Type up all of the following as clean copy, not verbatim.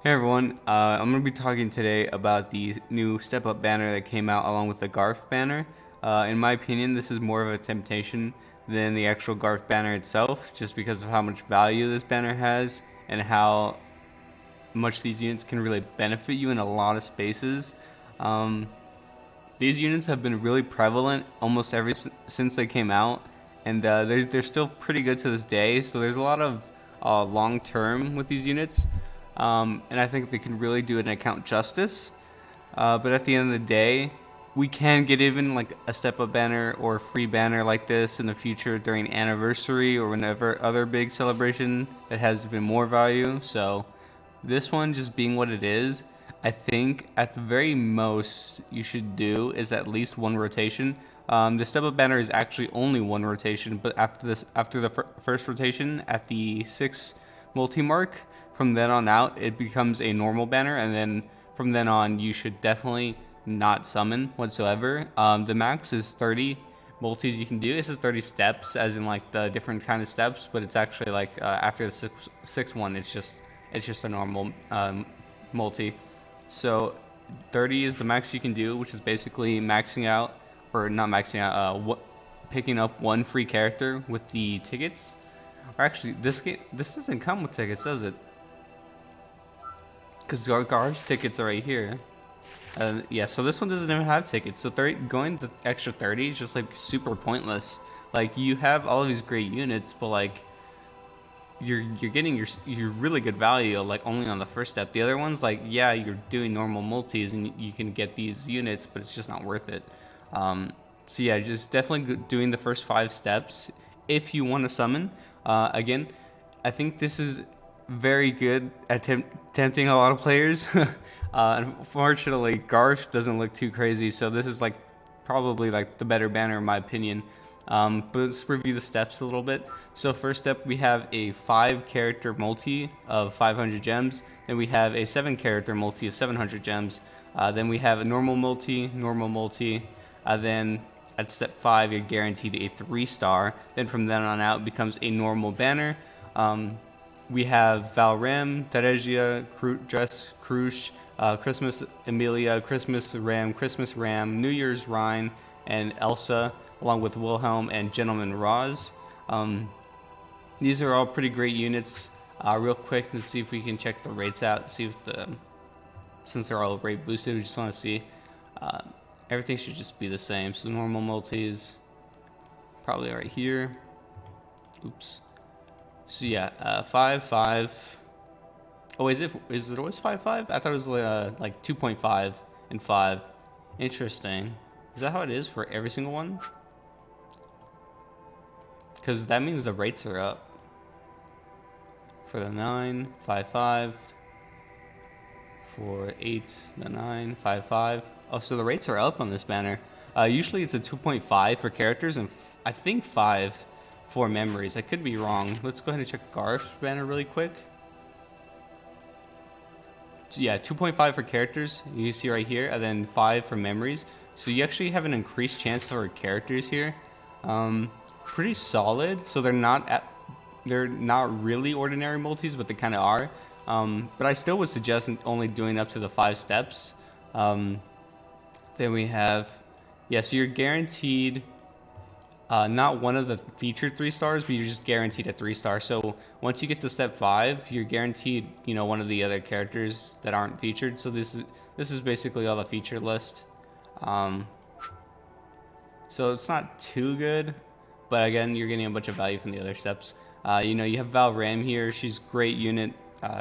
Hey everyone, I'm going to be talking today about the new Step Up banner that came out along with the Garf banner. In my opinion, this is more of a temptation than the actual Garf banner itself, just because of how much value this banner has and how much these units can really benefit you in a lot of spaces. Um, these units have been really prevalent almost since they came out, and they're still pretty good to this day. So there's a lot of long term with these units, and I think they can really do an account justice. But at the end of the day, we can get even like a step up banner or a free banner like this in the future during anniversary or whenever other big celebration that has even more value. So this one just being what it is, I think at the very most you should do is at least one rotation. The step up banner is actually only one rotation, but after the first rotation at the 6 multi mark, from then on out it becomes a normal banner, and then from then on you should definitely not summon whatsoever. The max is 30 multis you can do. This is 30 steps, as in like the different kind of steps, but it's actually like after the six one, it's just a normal multi. So 30 is the max you can do, which is basically maxing out, or not maxing out, picking up one free character with the tickets. Or actually, this doesn't come with tickets, does it? Because garbage tickets are right here. Yeah, so this one doesn't even have tickets. So 30, going the extra 30 is just like super pointless. Like you have all of these great units, but like you're getting your really good value like only on the first step. The other ones, like, yeah, you're doing normal multis and you can get these units, but it's just not worth it. So yeah, just definitely doing the first 5 steps if you want to summon. Again, I think this is very good at tempting a lot of players. Unfortunately, Garf doesn't look too crazy, so this is like probably like the better banner in my opinion. But let's review the steps a little bit. So first step, we have a 5-character multi of 500 gems. Then we have a 7-character multi of 700 gems. Then we have a normal multi, normal multi. Then at step 5, you're guaranteed a 3-star. Then from then on out, it becomes a normal banner. We have Valram, Teresia, Dress Crush, Christmas Emilia, Christmas Ram, New Year's Rhine, and Elsa, along with Wilhelm and Gentleman Roz. These are all pretty great units. Real quick, let's see if we can check the rates out. See if since they're all rate boosted, we just want to see. Everything should just be the same. So normal multis, probably right here. Oops. So yeah, 5, 5. Oh, is it always 5, 5? I thought it was like 2.5 and 5. Interesting. Is that how it is for every single one? Because that means the rates are up. For the 9, 5, 5. For 8, the 9, 5, 5. Oh, so the rates are up on this banner. Usually it's a 2.5 for characters and I think 5 for memories. I could be wrong. Let's go ahead and check Garf's banner really quick. So yeah, 2.5 for characters, you see right here, and then 5 for memories. So you actually have an increased chance for characters here. Pretty solid. So they're not really ordinary multis, but they kind of are. But I still would suggest only doing up to the 5 steps. Then we have, yeah, so you're guaranteed not one of the featured 3-stars, but you're just guaranteed a 3-star. So once you get to step 5, you're guaranteed, one of the other characters that aren't featured. So this is basically all the feature list. So it's not too good, but again, you're getting a bunch of value from the other steps. You have Val Ram here. She's a great unit.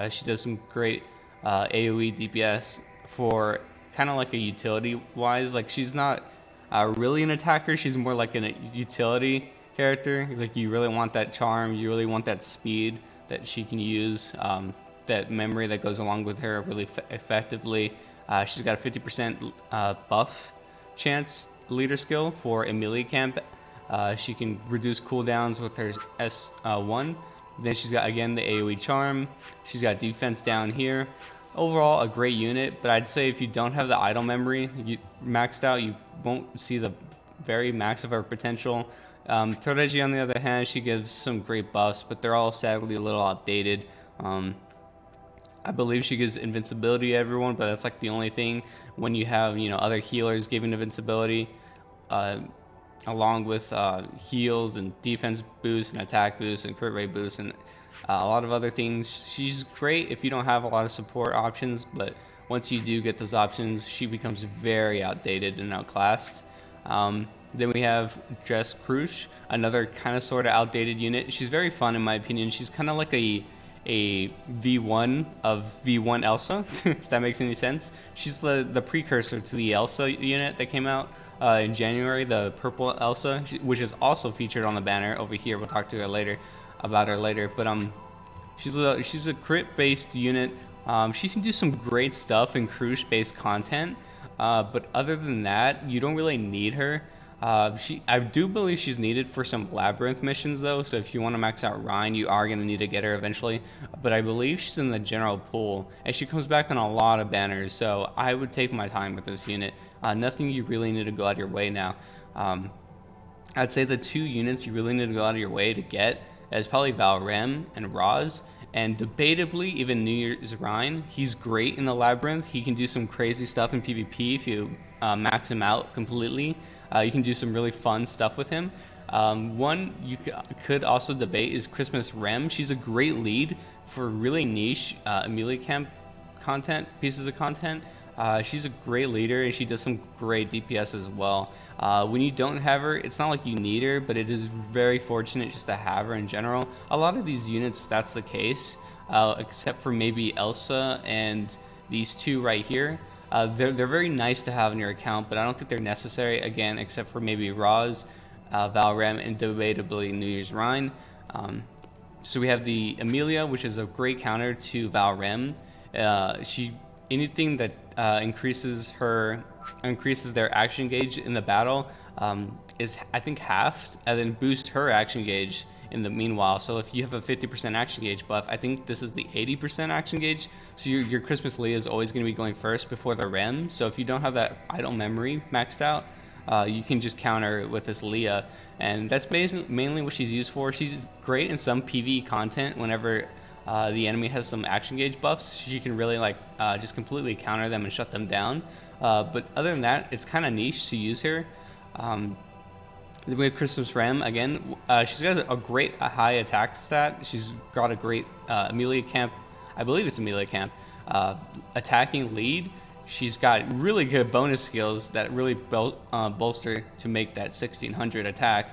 She does some great AoE DPS for kind of like a utility wise. Like she's not really an attacker. She's more like a utility character. Like you really want that charm. You really want that speed that she can use. That memory that goes along with her really effectively. She's got a 50% buff chance leader skill for Emilia camp. She can reduce cooldowns with her S1. Then she's got, again, the AoE charm. She's got defense down here. Overall, a great unit, but I'd say if you don't have the idle memory maxed out, you won't see the very max of her potential. Toreji, on the other hand, she gives some great buffs, but they're all sadly a little outdated. I believe she gives invincibility to everyone, but that's like the only thing. When you have, you know, other healers giving invincibility, uh, along with heals and defense boost and attack boost and crit rate boost and a lot of other things. She's great if you don't have a lot of support options, but once you do get those options, she becomes very outdated and outclassed. Then we have Jess Krush, another kind of sort of outdated unit. She's very fun in my opinion. She's kind of like a V1 of V1 Elsa, if that makes any sense. She's the precursor to the Elsa unit that came out in January, the purple Elsa, which is also featured on the banner over here. We'll talk to her later about her later, but she's a crit based unit. She can do some great stuff in Crush based content, but other than that, you don't really need her. I do believe she's needed for some labyrinth missions though, so if you want to max out Rhine, you are going to need to get her eventually, but I believe she's in the general pool, and she comes back on a lot of banners, so I would take my time with this unit. Nothing you really need to go out of your way now. I'd say the two units you really need to go out of your way to get is probably Wilhelm and Roz, and debatably even New Year's Rhine. He's great in the labyrinth. He can do some crazy stuff in PvP if you max him out completely. You can do some really fun stuff with him. One you could also debate is Christmas Rem. She's a great lead for really niche Amelia Camp pieces of content. She's a great leader, and she does some great DPS as well. When you don't have her, it's not like you need her, but it is very fortunate just to have her in general. A lot of these units, that's the case, except for maybe Elsa and these two right here. They're very nice to have in your account, but I don't think they're necessary, again, except for maybe Roz, Valrem, and debatably New Year's Rhine. So we have the Amelia, which is a great counter to Valrem. Anything that increases their action gauge in the battle is, I think, halved, and then boost her action gauge in the meanwhile. So if you have a 50% action gauge buff, I think this is the 80% action gauge. So your Christmas Leah is always going to be going first before the Rem. So if you don't have that idle memory maxed out, you can just counter with this Leah, and that's mainly what she's used for. She's great in some PvE content whenever the enemy has some action gauge buffs. She can really just completely counter them and shut them down. But other than that, it's kind of niche to use her. We have Christmas Rem again. She's got a great high attack stat. She's got a great Amelia Camp, I believe it's Amelia Camp, attacking lead. She's got really good bonus skills that really bolster to make that 1600 attack.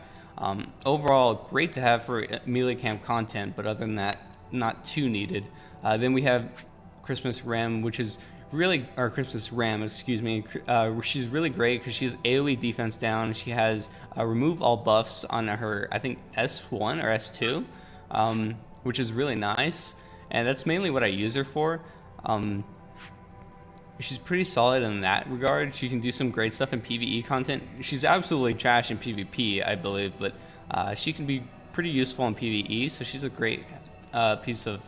Overall, great to have for Amelia Camp content, but other than that, not too needed. Then we have Christmas Ram, Christmas Ram, excuse me. She's really great because she has AoE defense down. She has remove all buffs on her, I think, S1 or S2, which is really nice. And that's mainly what I use her for. She's pretty solid in that regard. She can do some great stuff in PvE content. She's absolutely trash in PvP, I believe, but she can be pretty useful in PvE, so she's a great piece of,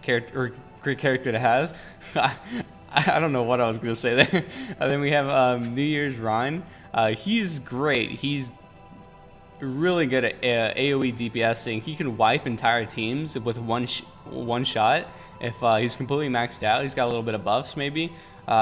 great character to have. I don't know what I was going to say there. Then we have New Year's Rhine. He's great. He's really good at AoE DPSing. He can wipe entire teams with one shot. If he's completely maxed out, he's got a little bit of buffs maybe.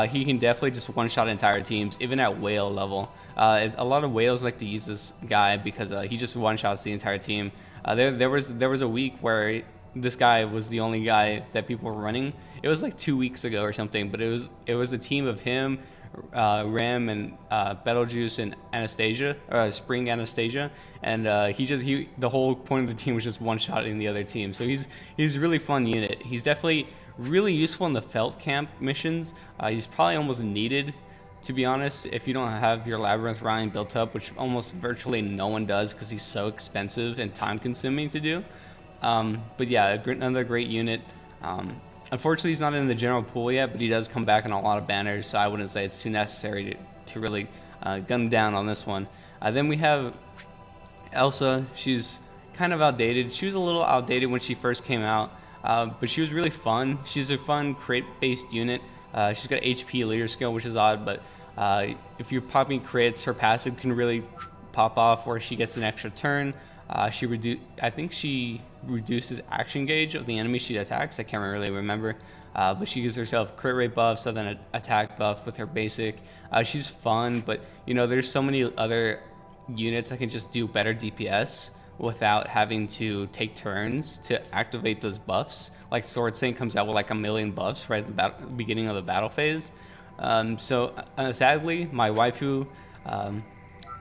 He can definitely just one-shot entire teams, even at whale level. A lot of whales like to use this guy because he just one-shots the entire team. There was a week where this guy was the only guy that people were running. It was like 2 weeks ago or something, but it was a team of him, Ram, and Betelgeuse and Anastasia, Spring Anastasia, and the whole point of the team was just one-shotting the other team. So he's a really fun unit. He's definitely really useful in the Felt Camp missions. He's probably almost needed, to be honest, if you don't have your Labyrinth Rhine built up, which almost virtually no one does because he's so expensive and time-consuming to do. But yeah, another great unit. Unfortunately, he's not in the general pool yet, but he does come back in a lot of banners, so I wouldn't say it's too necessary to really gun down on this one. Then we have Elsa. She's kind of outdated. She was a little outdated when she first came out, but she was really fun. She's a fun crit-based unit. She's got HP leader skill, which is odd, but if you're popping crits, her passive can really pop off where she gets an extra turn. I think she reduces action gauge of the enemy she attacks. I can't really remember. But she gives herself crit rate buffs and then an attack buff with her basic. She's fun, but you know, there's so many other units that can just do better DPS without having to take turns to activate those buffs. Like Sword Saint comes out with like a million buffs right at the beginning of the battle phase. So sadly, my waifu,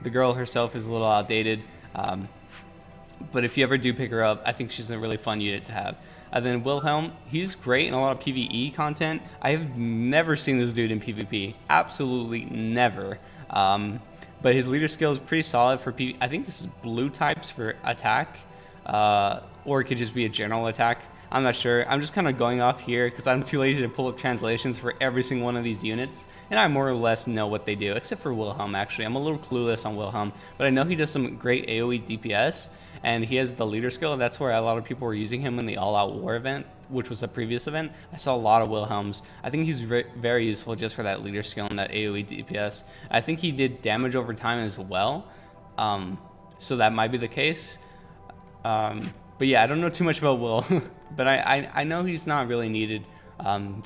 the girl herself, is a little outdated. But if you ever do pick her up, I think she's a really fun unit to have. And then Wilhelm, he's great in a lot of PvE content. I have never seen this dude in PvP. Absolutely never. But his leader skill is pretty solid for PvP. I think this is blue types for attack. Or it could just be a general attack. I'm not sure. I'm just kind of going off here because I'm too lazy to pull up translations for every single one of these units. And I more or less know what they do, except for Wilhelm, actually. I'm a little clueless on Wilhelm. But I know he does some great AoE DPS. And he has the leader skill. That's where a lot of people were using him in the all-out war event, which was a previous event. I saw a lot of Wilhelms. I think he's very useful just for that leader skill and that AoE DPS. I think he did damage over time as well. So that might be the case. But yeah, I don't know too much about Will. But I know he's not really needed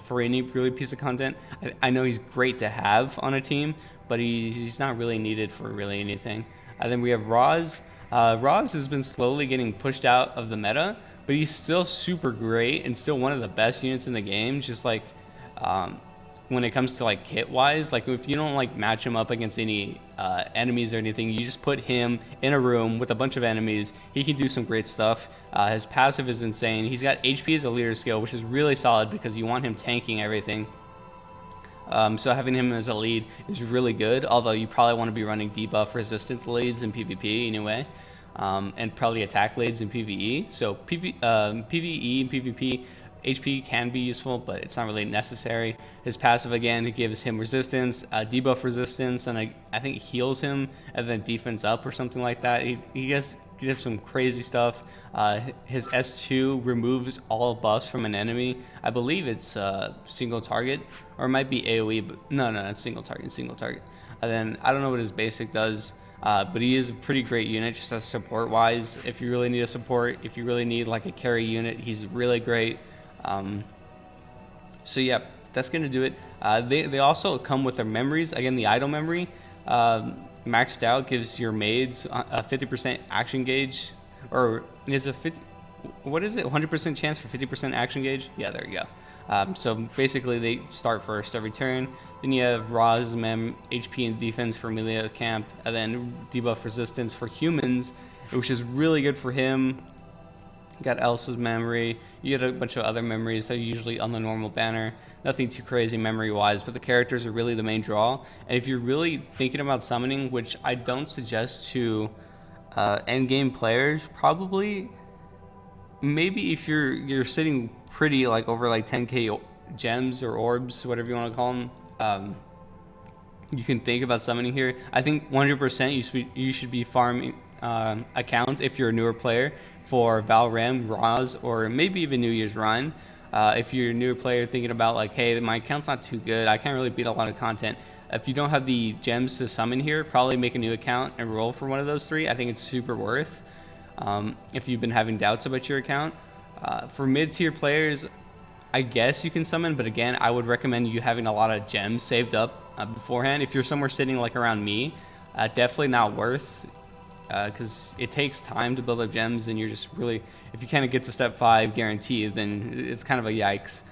for any really piece of content. I know he's great to have on a team, but he's not really needed for really anything. Then we have Roz. Roz has been slowly getting pushed out of the meta, but he's still super great and still one of the best units in the game. Just like when it comes to like kit wise, like if you don't like match him up against any enemies or anything, you just put him in a room with a bunch of enemies. He can do some great stuff. His passive is insane. He's got HP as a leader skill, which is really solid because you want him tanking everything. So having him as a lead is really good, although you probably want to be running debuff resistance leads in PvP anyway, and probably attack leads in PvE. So PvE and PvP, HP can be useful, but it's not really necessary. His passive, again, it gives him resistance, debuff resistance, and I think it heals him, and then defense up or something like that. He gives some crazy stuff. His S2 removes all buffs from an enemy. I believe it's single target, or it might be AoE, but no, it's single target. And then I don't know what his basic does, but he is a pretty great unit just as support wise. If you really need a support, if you really need like a carry unit, he's really great. So yeah, that's gonna do it. They also come with their memories. Again, the idle memory maxed out gives your maids a 50% action gauge, or is a 50? What is it? 100% chance for 50% action gauge? Yeah, there you go. So basically, they start first every turn. Then you have Ra's HP and defense for melee camp, and then debuff resistance for humans, which is really good for him. You got Elsa's memory. You get a bunch of other memories that are usually on the normal banner. Nothing too crazy memory-wise, but the characters are really the main draw. And if you're really thinking about summoning, which I don't suggest to endgame players, probably, maybe if you're sitting pretty like over like 10k gems or orbs, whatever you want to call them, you can think about summoning here. I think 100% you should be farming accounts if you're a newer player for Valrem, Roz, or maybe even New Year's Run. If you're a newer player thinking about like, hey, my account's not too good, I can't really beat a lot of content. If you don't have the gems to summon here, probably make a new account and roll for one of those three. I think it's super worth. If you've been having doubts about your account. For mid-tier players, I guess you can summon, but again, I would recommend you having a lot of gems saved up beforehand. If you're somewhere sitting like around me, definitely not worth, because it takes time to build up gems, and you're just really, if you kind of get to step 5 guaranteed, then it's kind of a yikes.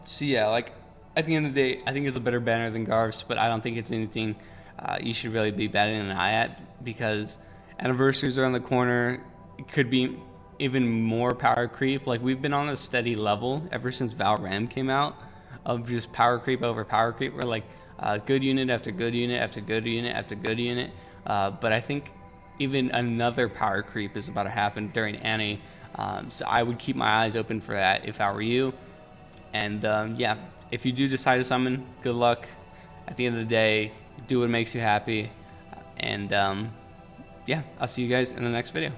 So yeah, like at the end of the day, I think it's a better banner than Garf's, but I don't think it's anything you should really be batting an eye at, because anniversaries are on the corner. It could be even more power creep. Like, we've been on a steady level ever since Valram came out of just power creep over power creep. We're like good unit after good unit after good unit after good unit. But I think even another power creep is about to happen during Annie. So I would keep my eyes open for that if I were you. And yeah, if you do decide to summon, good luck. At the end of the day, do what makes you happy. And yeah, I'll see you guys in the next video.